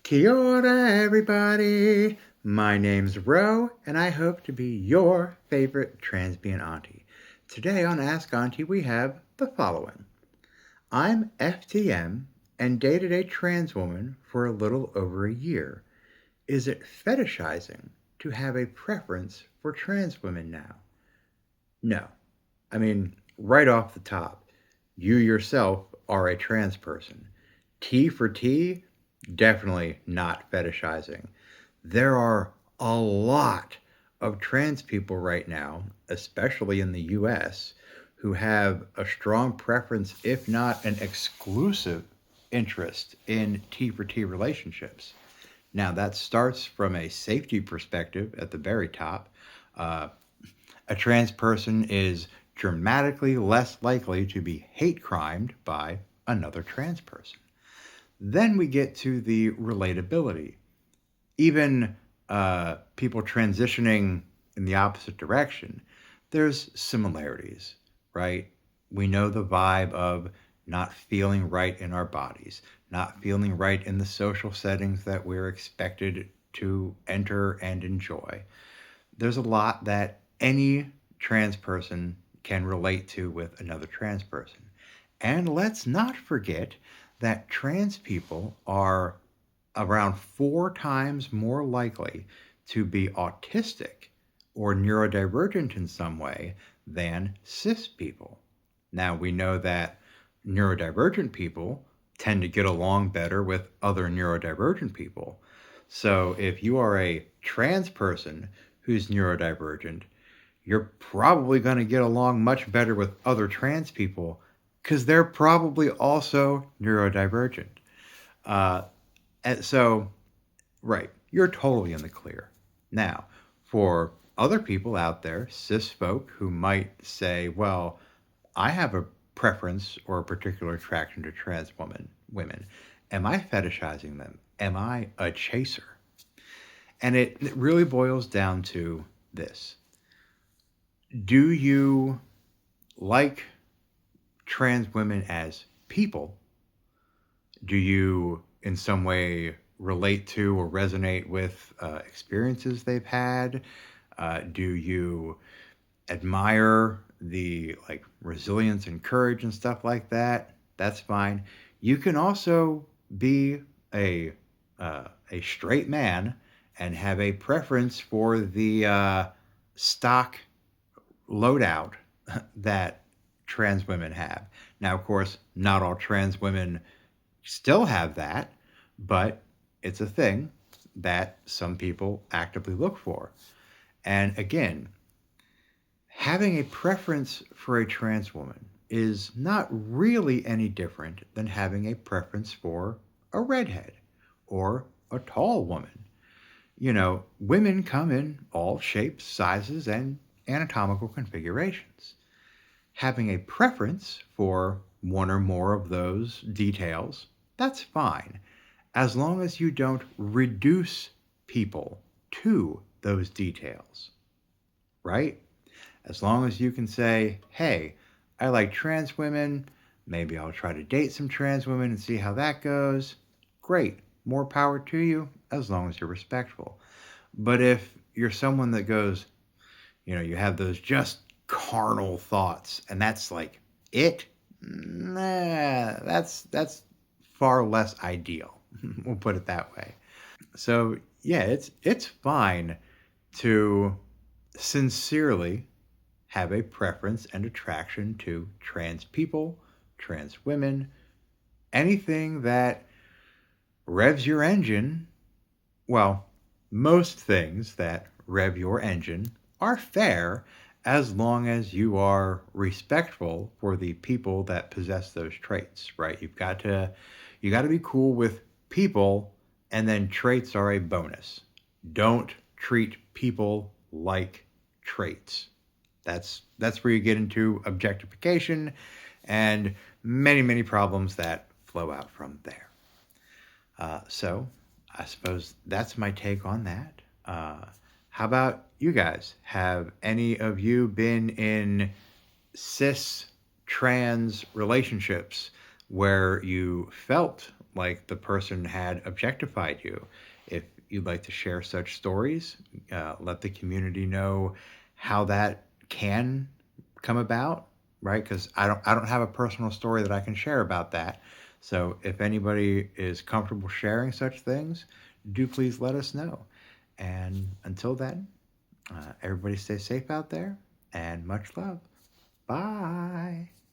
Kia ora, everybody. My name's Ro, and I hope to be your favorite transient auntie. Today on Ask Auntie, we have the following. I'm FTM and dated a trans woman for a little over a year. Is it fetishizing to have a preference for trans women now? No. I mean, right off the top, you yourself are a trans person. T for T, definitely not fetishizing. There are a lot of trans people right now, especially in the US, who have a strong preference, if not an exclusive interest in T for T relationships. Now, that starts from a safety perspective at the very top. Uh, a trans person is dramatically less likely to be hate crimed by another trans person. Then we get to the relatability. Even people transitioning in the opposite direction, there's similarities, right? We know the vibe of not feeling right in our bodies, not feeling right in the social settings that we're expected to enter and enjoy. There's a lot that any trans person can relate to with another trans person. And let's not forget that trans people are around 4 times more likely to be autistic or neurodivergent in some way than cis people. Now, we know that neurodivergent people tend to get along better with other neurodivergent people. So, if you are a trans person who's neurodivergent, you're probably going to get along much better with other trans people because they're probably also neurodivergent. Uh, and so, right, you're totally in the clear. Now, for other people out there, cis folk who might say, well, I have a preference or a particular attraction to women. Am I fetishizing them? Am I a chaser? And it really boils down to this. Do you like trans women as people? Do you in some way relate to or resonate with experiences they've had? Do you admire the like resilience and courage and stuff like that? That's fine. You can also be a straight man and have a preference for the stock loadout that trans women have. Now, of course, not all trans women still have that, but it's a thing that some people actively look for. And again, having a preference for a trans woman is not really any different than having a preference for a redhead or a tall woman. You know, women come in all shapes, sizes, and anatomical configurations. Having a preference for one or more of those details, that's fine, as long as you don't reduce people to those details, right? As long as you can say, hey, I like trans women, maybe I'll try to date some trans women and see how that goes. Great, more power to you, as long as you're respectful. But if you're someone that goes, you have those just carnal thoughts, and that's like it, that's far less ideal. We'll put it that way. So yeah, it's fine to sincerely have a preference and attraction to trans people, trans women, anything that revs your engine. Well, most things that rev your engine are fair as long as you are respectful for the people that possess those traits, right? You got to be cool with people, and then traits are a bonus. Don't treat people like traits. That's where you get into objectification and many, many problems that flow out from there. So I suppose that's my take on that. How about you guys? Have any of you been in cis trans relationships where you felt like the person had objectified you. If you'd like to share such stories, let the community know how that can come about, right? Because I don't have a personal story that I can share about that. So if anybody is comfortable sharing such things, do please let us know. And until then, everybody stay safe out there and much love. Bye.